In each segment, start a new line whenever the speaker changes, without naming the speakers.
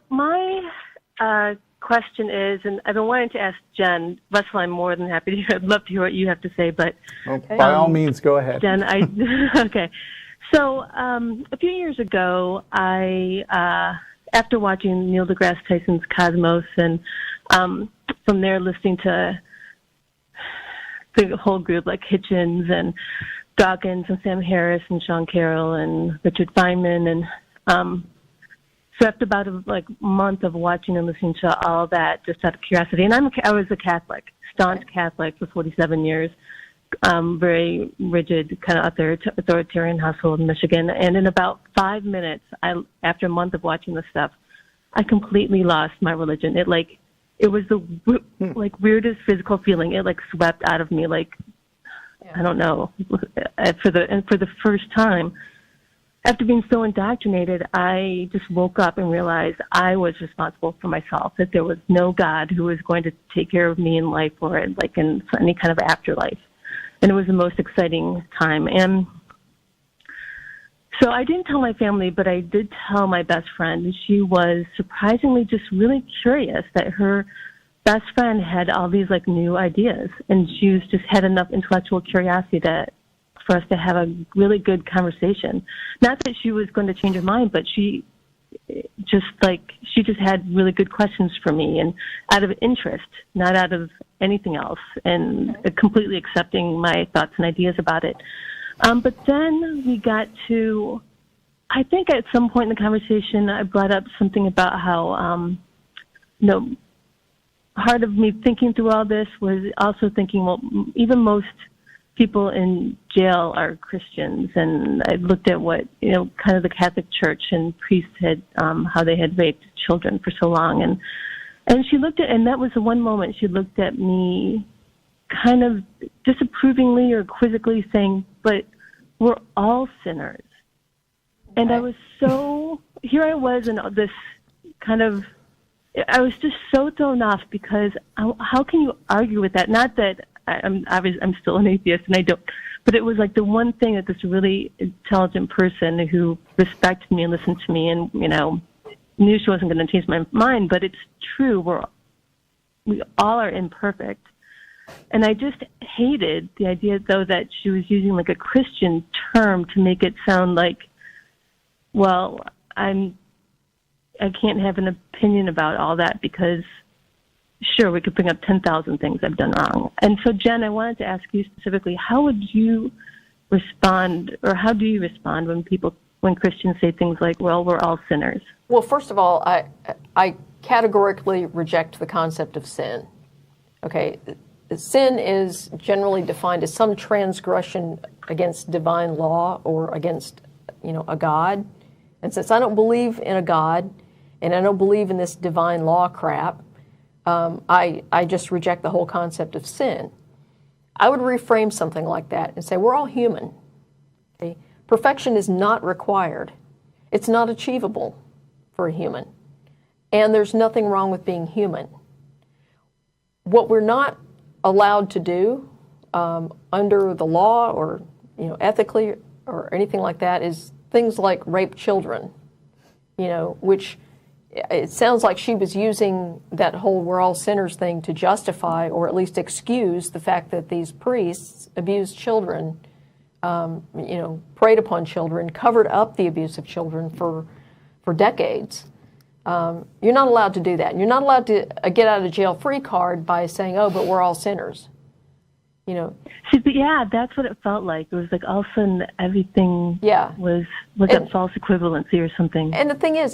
My question is, and I've been wanting to ask Jen, Russell, I'm more than happy to hear, I'd love to hear what you have to say, but...
Okay. By all means, go ahead.
Jen, okay. So, a few years ago, after watching Neil deGrasse Tyson's Cosmos, and from there listening to the whole group like Hitchens and Dawkins and Sam Harris and Sean Carroll and Richard Feynman, and so after about a month of watching and listening to all that, just out of curiosity, and I was a Catholic, staunch Catholic for 47 years, very rigid, kind of authoritarian household in Michigan. And in about 5 minutes, after a month of watching this stuff, I completely lost my religion. It was the weirdest physical feeling. It swept out of me. I don't know. For the first time, after being so indoctrinated, I just woke up and realized I was responsible for myself. That there was no God who was going to take care of me in life or in any kind of afterlife. And it was the most exciting time. And so I didn't tell my family, but I did tell my best friend. She was surprisingly just really curious that her best friend had all these new ideas. And she just had enough intellectual curiosity for us to have a really good conversation. Not that she was going to change her mind, but she just had really good questions for me, and out of interest, not out of anything else, and completely accepting my thoughts and ideas about it. But then we got to, I think at some point in the conversation, I brought up something about how, part of me thinking through all this was also thinking, well, even most people in jail are Christians, and I looked at what, kind of the Catholic Church and priests had, how they had raped children for so long. And she looked at, and that was the one moment she looked at me kind of disapprovingly or quizzically saying, but we're all sinners. Okay. And I was here I was in this kind of, I was just so thrown off because how can you argue with that? Not that I'm still an atheist, and I don't. But it was the one thing that this really intelligent person who respected me and listened to me, and knew she wasn't going to change my mind. But it's true. We all are imperfect, and I just hated the idea, though, that she was using a Christian term to make it sound well, I can't have an opinion about all that because. Sure, we could bring up 10,000 things I've done wrong. And so, Jen, I wanted to ask you specifically, how would you respond, or how do you respond when Christians say things like, well, we're all sinners?
Well, first of all, I categorically reject the concept of sin. Okay, sin is generally defined as some transgression against divine law or against, a God. And since I don't believe in a God, and I don't believe in this divine law crap, I just reject the whole concept of sin. I would reframe something like that and say we're all human. Okay? Perfection is not required. It's not achievable for a human. And there's nothing wrong with being human. What we're not allowed to do under the law or ethically or anything like that is things like rape children, which it sounds like she was using that whole we're all sinners thing to justify or at least excuse the fact that these priests abused children, preyed upon children, covered up the abuse of children for decades. You're not allowed to do that. You're not allowed to get out of jail free card by saying, oh, but we're all sinners.
Yeah, that's what it felt like. It was all of a sudden everything was a false equivalency or something.
And the thing is,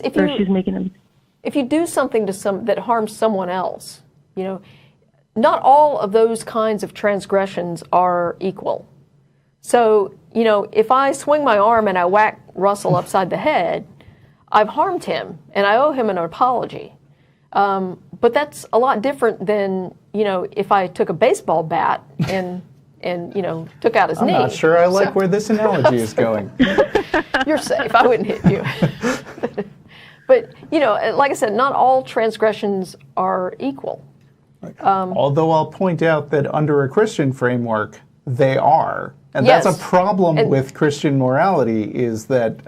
if you do something that harms someone else, not all of those kinds of transgressions are equal. So, if I swing my arm and I whack Russell upside the head, I've harmed him and I owe him an apology. But that's a lot different than, if I took a baseball bat and took out his knee.
I'm not sure I like where this analogy is going.
You're safe. I wouldn't hit you. But, like I said, not all transgressions are equal.
Although I'll point out that under a Christian framework, they are. And
yes.
that's a problem with Christian morality is that,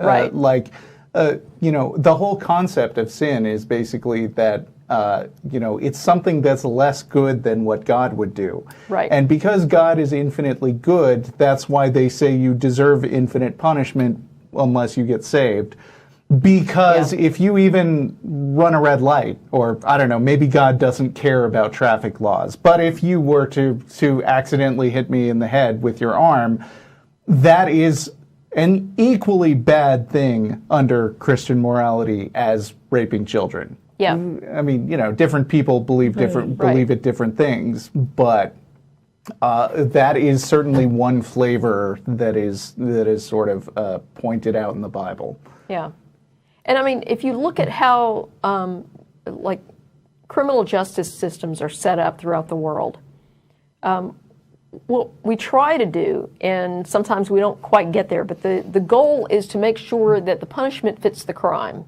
the whole concept of sin is basically that, it's something that's less good than what God would do.
Right.
And because God is infinitely good, that's why they say you deserve infinite punishment unless you get saved. Because if you even run a red light, or I don't know, maybe God doesn't care about traffic laws, but if you were to accidentally hit me in the head with your arm, that is an equally bad thing under Christian morality as raping children.
Yeah.
I mean, different people believe at different things, but that is certainly one flavor that is sort of pointed out in the Bible.
Yeah. And I mean, if you look at how criminal justice systems are set up throughout the world, what we try to do, and sometimes we don't quite get there, but the goal is to make sure that the punishment fits the crime.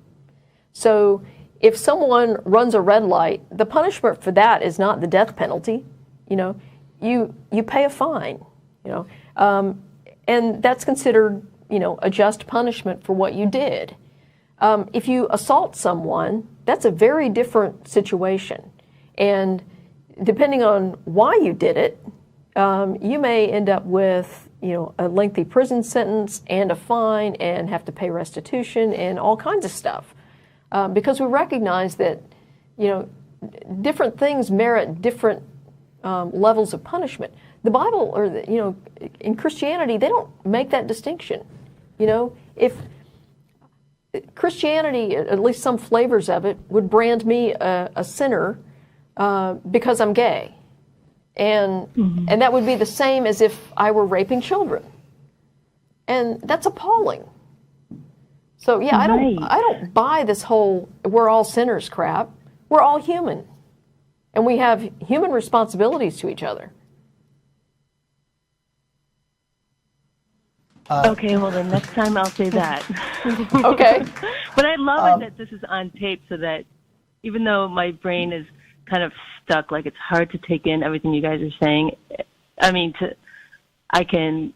So if someone runs a red light, the punishment for that is not the death penalty. You pay a fine, and that's considered, a just punishment for what you did. If you assault someone, that's a very different situation. And depending on why you did it, you may end up with, a lengthy prison sentence and a fine and have to pay restitution and all kinds of stuff. Because we recognize that, different things merit different levels of punishment. The Bible, or in Christianity, they don't make that distinction. If Christianity, at least some flavors of it, would brand me a sinner because I'm gay, and that would be the same as if I were raping children, and that's appalling. So yeah, I don't buy this whole "we're all sinners" crap. We're all human, and we have human responsibilities to each other.
Okay, well then next time I'll say that.
Okay.
But I love it that this is on tape, so that even though my brain is kind of stuck, like it's hard to take in everything you guys are saying, I can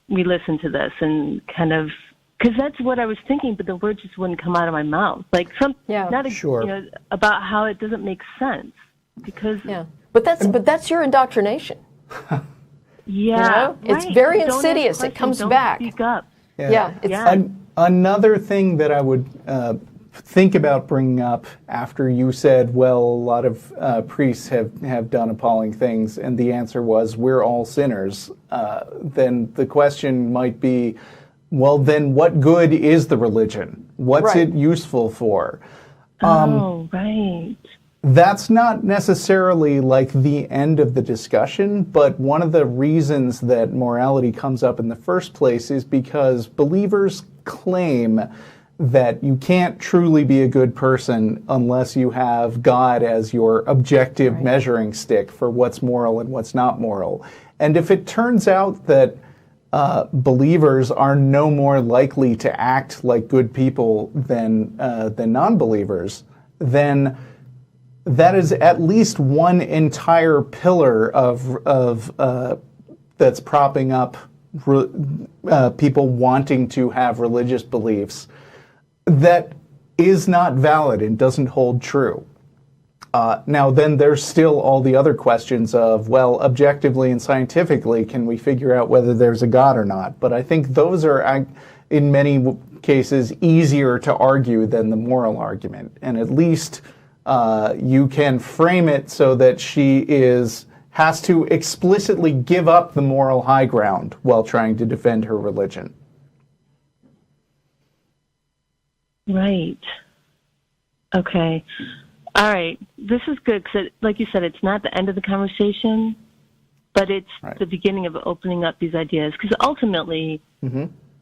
re-listen to this and kind of, because that's what I was thinking, but the words just wouldn't come out of my mouth. Like about how it doesn't make sense. Because
but that's your indoctrination.
Yeah,
it's very insidious. It comes back.
Speak up.
Another thing that I would think about bringing up after you said, well, a lot of priests have done appalling things, and the answer was, we're all sinners, then the question might be, well, then what good is the religion? What's it useful for?
Right.
That's not necessarily like the end of the discussion, but one of the reasons that morality comes up in the first place is because believers claim that you can't truly be a good person unless you have God as your objective measuring stick for what's moral and what's not moral. And if it turns out that believers are no more likely to act like good people than non-believers, then that is at least one entire pillar of that's propping up people wanting to have religious beliefs that is not valid and doesn't hold true. Now, then there's still all the other questions of, well, objectively and scientifically, can we figure out whether there's a God or not? But I think those are, in many cases, easier to argue than the moral argument. And at least you can frame it so that she has to explicitly give up the moral high ground while trying to defend her religion.
Right. Okay. All right. This is good because, like you said, it's not the end of the conversation, but it's the beginning of opening up these ideas. Because ultimately,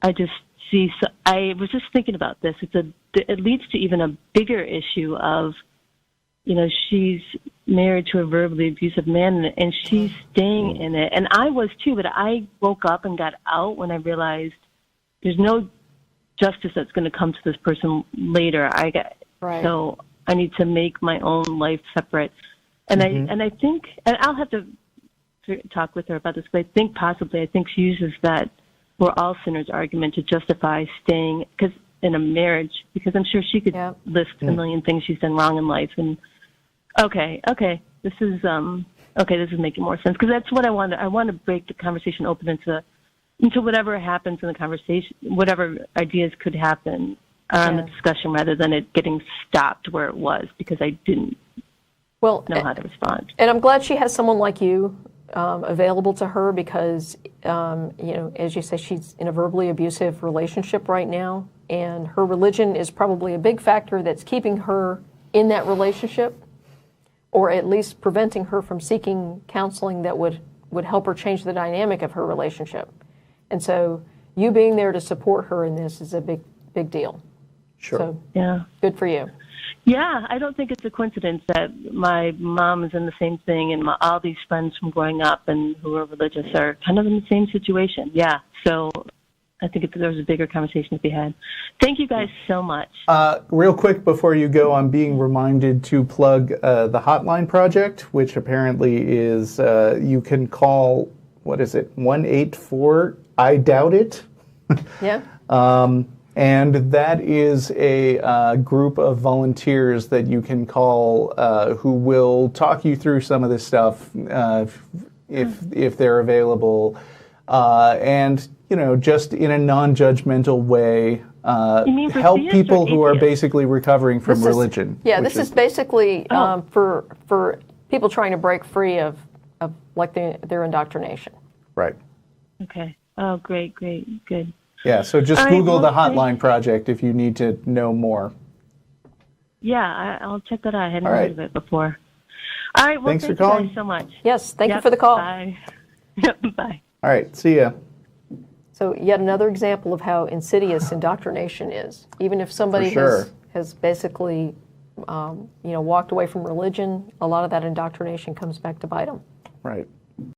I just see. So I was just thinking about this. It leads to even a bigger issue of, she's married to a verbally abusive man, and she's staying in it. And I was too, but I woke up and got out when I realized there's no justice that's going to come to this person later. So I need to make my own life separate. And I think, and I'll have to talk with her about this, but I think she uses that we're all sinners argument to justify staying, because in a marriage, because I'm sure she could list a million things she's done wrong in life. And okay, this is making more sense, because that's what I want. I want to break the conversation open into whatever happens in the conversation, whatever ideas could happen on the discussion, rather than it getting stopped where it was because I didn't know how to respond.
And I'm glad she has someone like you available to her, because, as you say, she's in a verbally abusive relationship right now, and her religion is probably a big factor that's keeping her in that relationship, or at least preventing her from seeking counseling that would help her change the dynamic of her relationship. And so you being there to support her in this is a big deal.
Sure.
So,
yeah.
Good for you.
Yeah, I don't think it's a coincidence that my mom is in the same thing, and all these friends from growing up and who are religious are kind of in the same situation. Yeah, so I think there's a bigger conversation to be had. Thank you guys so much.
Real quick before you go, I'm being reminded to plug the Hotline Project, which apparently is, you can call, 184 I Doubt It?
Yeah.
And that is a group of volunteers that you can call who will talk you through some of this stuff if they're available. And, just in a non-judgmental way, help people who are basically recovering from religion.
This is basically for people trying to break free of their indoctrination.
Right.
Okay. Oh, great, good.
Yeah, so just Google the Hotline Project if you need to know more.
Yeah, I'll check that out. I hadn't heard of it before. All right, well,
thanks for calling.
You guys so much.
Yes, thank you for the call.
Bye. Bye.
All right, see ya.
So yet another example of how insidious indoctrination is. Even if somebody has basically, walked away from religion, a lot of that indoctrination comes back to bite them.
Right.